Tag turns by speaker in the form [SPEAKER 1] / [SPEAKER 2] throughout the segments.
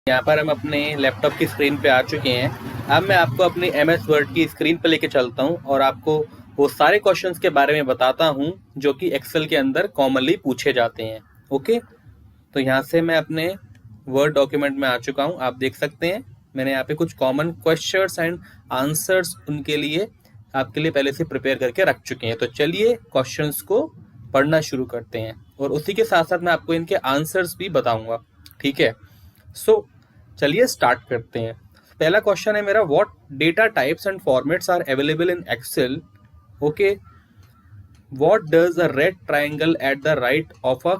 [SPEAKER 1] यहाँ पर हम अपने लैपटॉप की स्क्रीन पे आ चुके हैं। अब मैं आपको अपनी एमएस वर्ड की स्क्रीन पे लेके चलता हूँ और आपको वो सारे क्वेश्चंस के बारे में बताता हूँ जो कि एक्सेल के अंदर कॉमनली पूछे जाते हैं। ओके, तो यहाँ से मैं अपने वर्ड डॉक्यूमेंट में आ चुका हूँ। आप देख सकते हैं मैंने यहाँ पे कुछ कॉमन क्वेश्चंस एंड आंसर्स उनके लिए आपके लिए पहले से प्रिपेयर करके रख चुके हैं। तो चलिए क्वेश्चंस को पढ़ना शुरू करते हैं और उसी के साथ साथ मैं आपको इनके आंसर्स भी बताऊंगा। ठीक है, सो चलिए स्टार्ट करते हैं। पहला क्वेश्चन है मेरा, what data types and formats are available in Excel. Okay, what does a red triangle at the right of a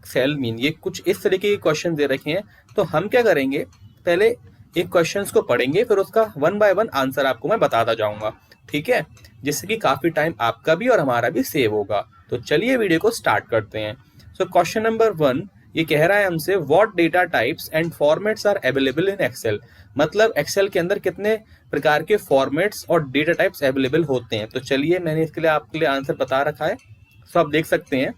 [SPEAKER 1] cell mean. ये कुछ इस तरीके के क्वेश्चन दे रखे हैं। तो हम क्या करेंगे, पहले एक क्वेश्चंस को पढ़ेंगे, फिर उसका वन बाय वन आंसर आपको मैं बताता जाऊंगा। ठीक है, जिससे कि काफी टाइम आपका भी और हमारा भी सेव होगा। तो चलिए वीडियो को स्टार्ट करते हैं। सो क्वेश्चन नंबर 1 ये कह रहा है हमसे, what data types and formats are available in Excel. मतलब एक्सेल के अंदर कितने प्रकार के फॉर्मेट्स और डेटा टाइप्स अवेलेबल होते हैं। तो चलिए मैंने इसके लिए आपके लिए आंसर बता रखा है। सो आप देख सकते हैं,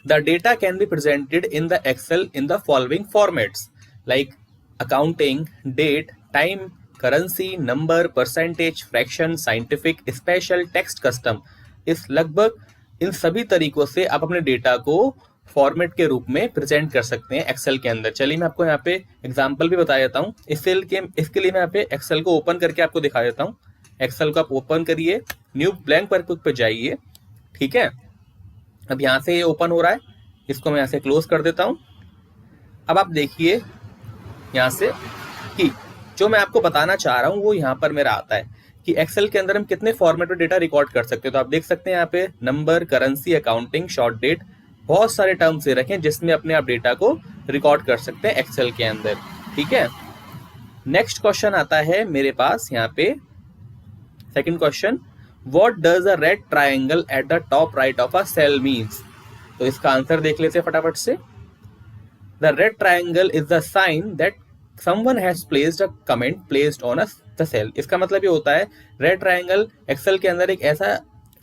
[SPEAKER 1] the data can be presented in the Excel in the following formats like accounting, date, time, currency, number, percentage, fraction, scientific, special, text, custom. इस लगभग इन सभी तरीकों से आप अपने डेटा को फॉर्मेट के रूप में प्रेजेंट कर सकते हैं एक्सेल के अंदर। चलिए मैं आपको यहाँ पे एग्जांपल भी बता देता हूँ। इसके लिए मैं यहाँ पे एक्सेल को ओपन करके आपको दिखा देता हूँ। एक्सेल को आप ओपन करिए, न्यू ब्लैंक वर्कबुक पे जाइए। ठीक है, अब यहाँ से ये ओपन हो रहा है, इसको मैं यहाँ से क्लोज कर देता हूँ। अब आप देखिए यहाँ से कि जो मैं आपको बताना चाह रहा हूँ वो यहाँ पर मेरा आता है कि एक्सेल के अंदर हम कितने फॉर्मेट में डेटा रिकॉर्ड कर सकते हैं। तो आप देख सकते हैं यहाँ पे number, currency, accounting, short date, बहुत सारे टर्म्स दे रखे हैं जिसमें अपने आप डेटा को रिकॉर्ड कर सकते हैं एक्सेल के अंदर। ठीक है, नेक्स्ट क्वेश्चन आता है मेरे पास यहाँ पे, second question, what does a red triangle at the top right of a cell means. तो इसका आंसर देख लेते हैं फटाफट से। The red triangle is the sign that someone has placed a comment placed on the cell। इसका मतलब ये होता है, रेड ट्राइंगल एक्सेल के अंदर एक ऐसा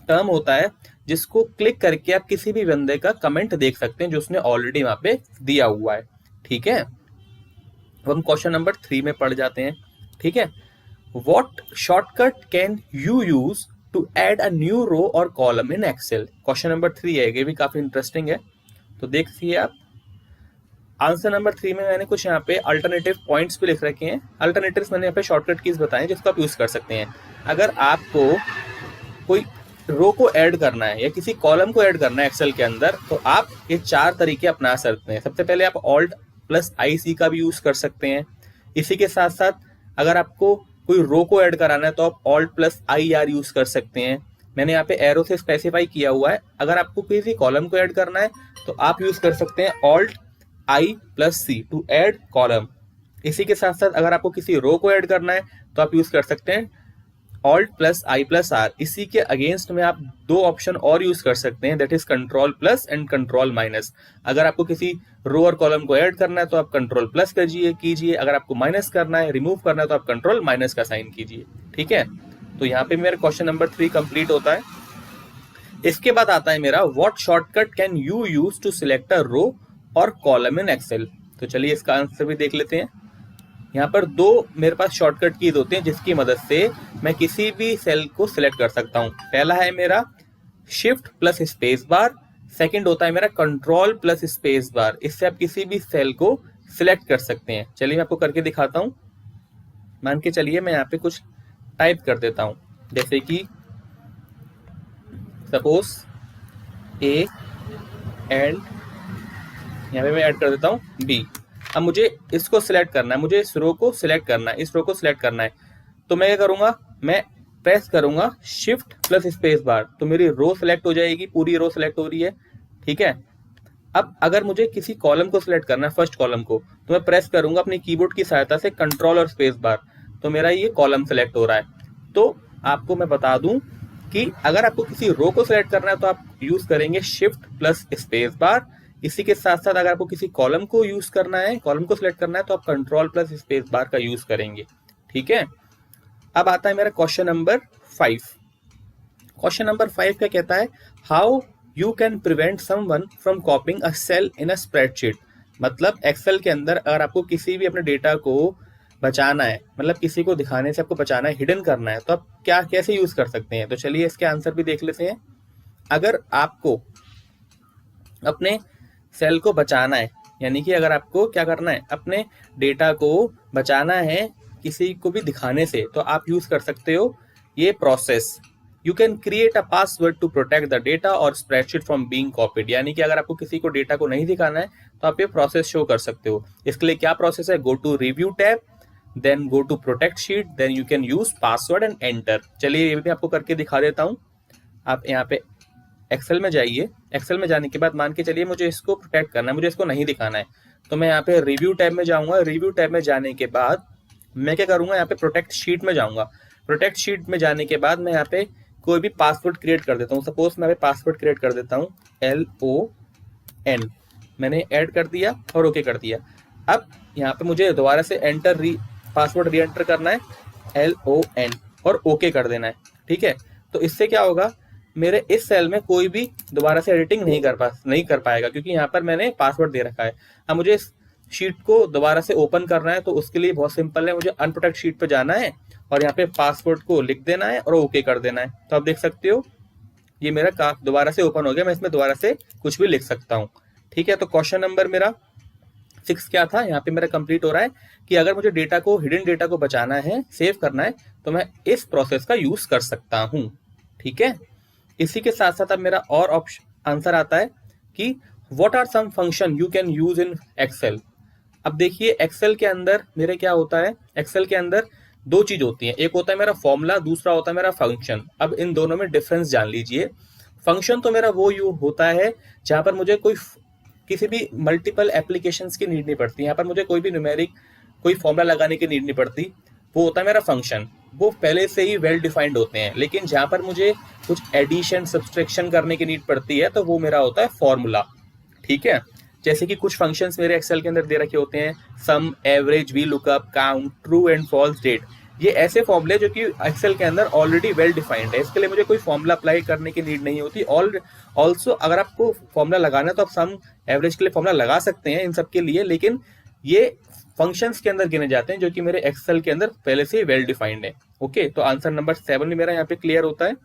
[SPEAKER 1] टर्म होता है जिसको क्लिक करके आप किसी भी बंदे का कमेंट देख सकते हैं जो उसने ऑलरेडी वहां पे दिया हुआ है। ठीक है, अब हम क्वेश्चन नंबर 3 में पढ़ जाते हैं। ठीक है, what shortcut can you use to add a new row और column in Excel. Question number 3 है, ये भी काफी इंटरेस्टिंग है। तो देखिए आप आंसर नंबर 3 में मैंने कुछ यहाँ पे अल्टरनेटिव पॉइंट्स भी लिख रखे हैं। अल्टरनेटिव्स मैंने यहाँ पे शॉर्टकट कीज बताए जिसको आप यूज कर सकते हैं। अगर आपको कोई रो को ऐड करना है या किसी कॉलम को ऐड करना है एक्सेल के अंदर, तो आप ये 4 तरीके अपना सकते हैं। सबसे पहले आप ऑल्ट प्लस IC का भी यूज कर सकते हैं। इसी के साथ साथ अगर आपको कोई रो को ऐड कराना है तो आप ऑल्ट प्लस IR यूज कर सकते हैं। मैंने यहाँ पे एरो से स्पेसिफाई किया हुआ है। अगर आपको किसी कॉलम को ऐड करना है तो आप यूज कर सकते हैं Alt I plus C to add column. इसी के साथ साथ अगर आपको किसी रो को ऐड करना है तो आप यूज कर सकते हैं alt plus I plus R। इसी के अगेंस्ट में आप 2 ऑप्शन और यूज कर सकते हैं, that is control plus and control minus. अगर आपको किसी रो और कॉलम को ऐड करना है तो आप कंट्रोल प्लस कीजिए, अगर आपको माइनस करना है, रिमूव करना है, तो आप कंट्रोल माइनस का साइन कीजिए। ठीक है, तो यहाँ पे मेरा क्वेश्चन नंबर 3 कंप्लीट होता है। इसके बाद आता है मेरा, what shortcut can you use to select a row और कॉलम इन एक्सेल। तो चलिए इसका आंसर भी देख लेते हैं। यहाँ पर 2 मेरे पास शॉर्टकट कीज होते हैं जिसकी मदद से मैं किसी भी सेल को सिलेक्ट कर सकता हूँ। पहला है मेरा shift plus space bar, second होता है मेरा कंट्रोल प्लस स्पेस बार। इससे आप किसी भी सेल को सिलेक्ट कर सकते हैं। चलिए मैं आपको करके दिखाता हूँ। मान के चलिए मैं यहाँ पे कुछ टाइप कर देता हूँ, जैसे कि सपोज A एंड यहाँ पे मैं ऐड कर देता हूँ B। अब मुझे इसको सिलेक्ट करना है, मुझे इस रो को सिलेक्ट करना है, इस रो को सिलेक्ट करना है। तो मैं क्या करूंगा, मैं प्रेस करूंगा शिफ्ट प्लस स्पेस बार, तो मेरी रो सिलेक्ट हो जाएगी, पूरी रो सिलेक्ट हो रही है। ठीक है, अब अगर मुझे किसी कॉलम को सिलेक्ट करना है, फर्स्ट कॉलम को, तो मैं प्रेस करूंगा अपनी कीबोर्ड की सहायता से कंट्रोल और स्पेस बार, तो मेरा ये कॉलम सिलेक्ट हो रहा है। तो आपको मैं बता दूं कि अगर आपको किसी रो को सिलेक्ट करना है तो आप यूज करेंगे शिफ्ट प्लस स्पेस बार। इसी के साथ साथ अगर आपको किसी कॉलम को यूज करना है, कॉलम को सिलेक्ट करना है, तो आप कंट्रोल प्लस स्पेस बार का यूज करेंगे। ठीक है, अब आता है मेरा क्वेश्चन नंबर 5। क्वेश्चन नंबर 5 क्या कहता है, how you can prevent someone from copying a cell in a spreadsheet. मतलब एक्सेल के अंदर अगर आपको किसी भी अपने डेटा को बचाना है, मतलब किसी को दिखाने से आपको बचाना है, हिडन करना है, तो आप क्या कैसे यूज कर सकते हैं। तो चलिए इसके आंसर भी देख लेते हैं। अगर आपको अपने सेल को बचाना है, यानी कि अगर आपको क्या करना है, अपने डेटा को बचाना है किसी को भी दिखाने से, तो आप यूज कर सकते हो ये process. You can create a password to protect the data और स्प्रेडशीट फ्रॉम बीइंग कॉपीड। यानी कि अगर आपको किसी को डेटा को नहीं दिखाना है तो आप ये प्रोसेस शो कर सकते हो। इसके लिए क्या प्रोसेस है, go to review tab, then go to protect sheet, then you can use password and enter. चलिए ये भी आपको करके दिखा देता हूँ। आप यहाँ पे एक्सेल में जाइए। एक्सेल में जाने के बाद मान के चलिए मुझे इसको प्रोटेक्ट करना है, मुझे इसको नहीं दिखाना है, तो मैं यहाँ पे रिव्यू टैब में जाऊंगा। रिव्यू टैब में जाने के बाद मैं क्या करूंगा, यहाँ पे प्रोटेक्ट शीट में जाऊंगा। प्रोटेक्ट शीट में जाने के बाद मैं यहाँ पे कोई भी पासवर्ड क्रिएट कर देता हूँ। सपोज मैं पासवर्ड क्रिएट कर देता हूँ LON, मैंने ऐड कर दिया और ओके कर दिया। अब यहाँ पे मुझे दोबारा से एंटर पासवर्ड री एंटर करना है LON और ओके कर देना है। ठीक है, तो इससे क्या होगा, मेरे इस सेल में कोई भी दोबारा से एडिटिंग नहीं कर पाएगा, क्योंकि यहाँ पर मैंने पासवर्ड दे रखा है। अब मुझे इस शीट को दोबारा से ओपन करना है, तो उसके लिए बहुत सिंपल है, मुझे अनप्रोटेक्ट शीट पे जाना है और यहाँ पे पासवर्ड को लिख देना है और ओके कर देना है। तो आप देख सकते हो ये मेरा दोबारा से ओपन हो गया, मैं इसमें दोबारा से कुछ भी लिख सकता हूँ। ठीक है, तो क्वेश्चन नंबर मेरा 6 क्या था, यहाँ पे मेरा कंप्लीट हो रहा है कि अगर मुझे डेटा को, हिडन डेटा को बचाना है, सेव करना है, तो मैं इस प्रोसेस का यूज कर सकता हूँ। ठीक है, इसी के साथ साथ अब मेरा और ऑप्शन आंसर आता है कि what are some function you can use in Excel. अब देखिए एक्सेल के अंदर मेरे क्या होता है, एक्सेल के अंदर दो चीज होती है, एक होता है मेरा फॉर्मूला, दूसरा होता है मेरा फंक्शन। अब इन दोनों में डिफरेंस जान लीजिए। फंक्शन तो मेरा वो होता है जहां पर मुझे किसी भी मल्टीपल एप्लीकेशंस की नीड नहीं पड़ती, यहाँ पर मुझे कोई भी न्यूमेरिक कोई फॉर्मूला लगाने की नीड नहीं पड़ती, वो होता है मेरा फंक्शन। वो पहले से ही वेल डिफाइंड होते हैं। लेकिन जहां पर मुझे कुछ एडिशन सब्सट्रैक्शन करने की नीड पड़ती है, तो वो मेरा होता है फॉर्मूला। ठीक है, जैसे कि कुछ फंक्शंस मेरे एक्सेल के अंदर दे रखे होते हैं, sum, average, V lookup, count, true and false, date. ये ऐसे फॉर्मूले जो कि एक्सेल के अंदर ऑलरेडी वेल डिफाइंड है, इसके लिए मुझे कोई फॉर्मूला अप्लाई करने की नीड नहीं होती। ऑल्सो अगर आपको फॉर्मूला लगाना है तो आप सम, एवरेज के लिए फॉर्मूला लगा सकते हैं इन सब के लिए, लेकिन ये फंक्शंस के अंदर गिने जाते हैं जो कि मेरे एक्सेल के अंदर पहले से ही वेल डिफाइंड है। ओके, तो आंसर नंबर 7 मेरा यहाँ पे क्लियर होता है।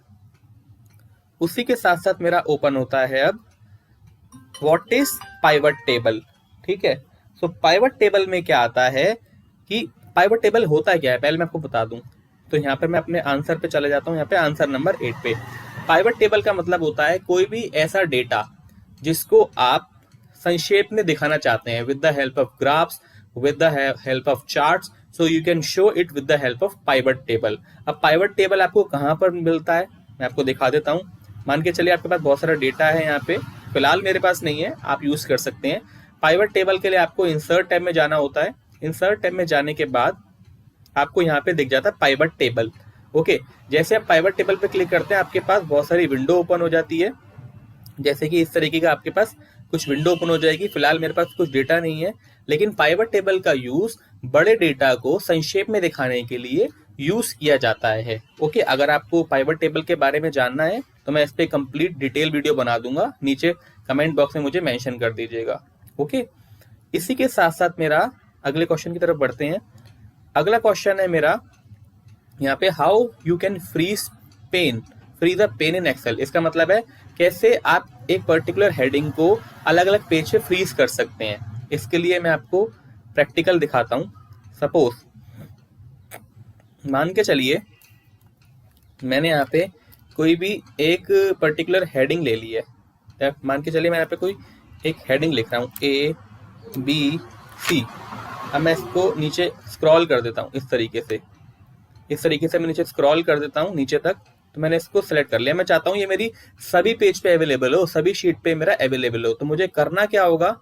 [SPEAKER 1] उसी के साथ साथ मेरा ओपन होता है अब व्हाट इज पाइवट टेबल। ठीक है, सो पाइवट टेबल में क्या आता है कि पाइवट टेबल होता क्या है, पहले मैं आपको बता दूं। तो यहाँ पे मैं अपने आंसर पे चले जाता हूँ, यहाँ पे आंसर नंबर 8 पे। पाइवट टेबल का मतलब होता है कोई भी ऐसा डेटा जिसको आप संक्षेप में दिखाना चाहते हैं, with the help of graphs, with the help of charts, so you can show it with the help of pivot table। अब pivot table आपको कहाँ पर मिलता है, मैं आपको दिखा देता हूँ। मान के चलिए आपके पास बहुत सारा डेटा है, यहाँ पे फिलहाल मेरे पास नहीं है, आप यूज कर सकते हैं। pivot table के लिए आपको इंसर्ट टैब में जाना होता है। इंसर्ट टैब में जाने के बाद आपको यहाँ पे दिख जाता है pivot table। ओके, जैसे आप pivot table पे क्लिक करते हैं, आपके पास बहुत सारी विंडो ओपन हो जाती है। जैसे कि इस तरीके का आपके पास कुछ विंडो ओपन हो जाएगी। फिलहाल मेरे पास कुछ डेटा नहीं है, लेकिन पाइवट टेबल का यूज बड़े डेटा को संक्षेप में दिखाने के लिए यूज किया जाता है। ओके, अगर आपको पाइवट टेबल के बारे में जानना है तो मैं इस पे कंप्लीट डिटेल वीडियो बना दूंगा, नीचे कमेंट बॉक्स में मुझे मेंशन कर दीजिएगा। ओके, इसी के साथ साथ मेरा अगले क्वेश्चन की तरफ बढ़ते हैं। अगला क्वेश्चन है मेरा यहाँ पे, how you can freeze the pane in Excel. इसका मतलब है कैसे आप एक पर्टिकुलर हेडिंग को अलग अलग पेज पे फ्रीज कर सकते हैं। इसके लिए मैं आपको प्रैक्टिकल दिखाता हूं। सपोज मान के चलिए मैंने यहाँ पे कोई भी एक पर्टिकुलर हेडिंग ले ली है। मान के चलिए मैं यहाँ पे कोई एक हेडिंग लिख रहा हूँ ABC। अब मैं इसको नीचे स्क्रॉल कर देता हूँ, इस तरीके से मैं नीचे स्क्रॉल कर देता हूँ नीचे तक। तो मैंने इसको सेलेक्ट कर लिया। मैं चाहता हूँ ये मेरी सभी पेज पे अवेलेबल हो, सभी शीट पे मेरा अवेलेबल हो। तो मुझे करना क्या होगा,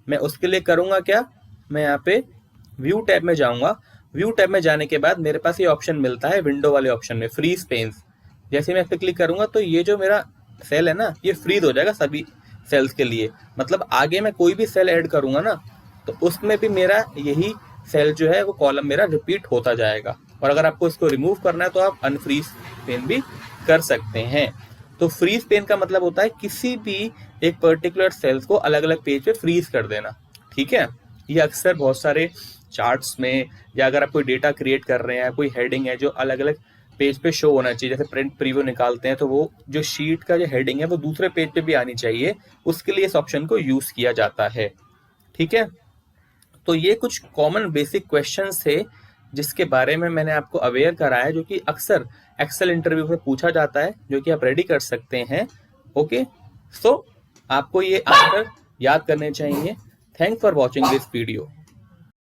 [SPEAKER 1] मैं उसके लिए करूँगा क्या, मैं यहाँ पे व्यू टैब में जाऊँगा। व्यू टैब में जाने के बाद मेरे पास ये ऑप्शन मिलता है विंडो वाले ऑप्शन में, फ्रीज पेन्स। जैसे मैं इस पर क्लिक करूँगा तो ये जो मेरा सेल है ना, ये फ्रीज हो जाएगा सभी सेल्स के लिए। मतलब आगे मैं कोई भी सेल ऐड करूँगा ना, तो उसमें भी मेरा यही सेल जो है वो कॉलम मेरा रिपीट होता जाएगा। और अगर आपको इसको रिमूव करना है तो आप अनफ्रीज पेन भी कर सकते हैं। तो फ्रीज पेन का मतलब होता है किसी भी एक पर्टिकुलर सेल्स को अलग अलग पेज पे फ्रीज कर देना। ठीक है। ये अक्सर बहुत सारे चार्ट्स में, या अगर आप कोई डेटा क्रिएट कर रहे हैं, कोई हेडिंग है जो अलग अलग पेज पे शो होना चाहिए, जैसे प्रिंट प्रीव्यू निकालते हैं तो वो जो शीट का जो हेडिंग है वो दूसरे पेज पे भी आनी चाहिए, उसके लिए इस ऑप्शन को यूज किया जाता है। ठीक है, तो ये कुछ कॉमन बेसिक क्वेश्चंस थे जिसके बारे में मैंने आपको अवेयर कराया, जो कि अक्सर एक्सेल इंटरव्यू में पूछा जाता है, जो कि आप रेडी कर सकते हैं। ओके, सो आपको ये आंसर याद करने चाहिए। Thanks for watching this video.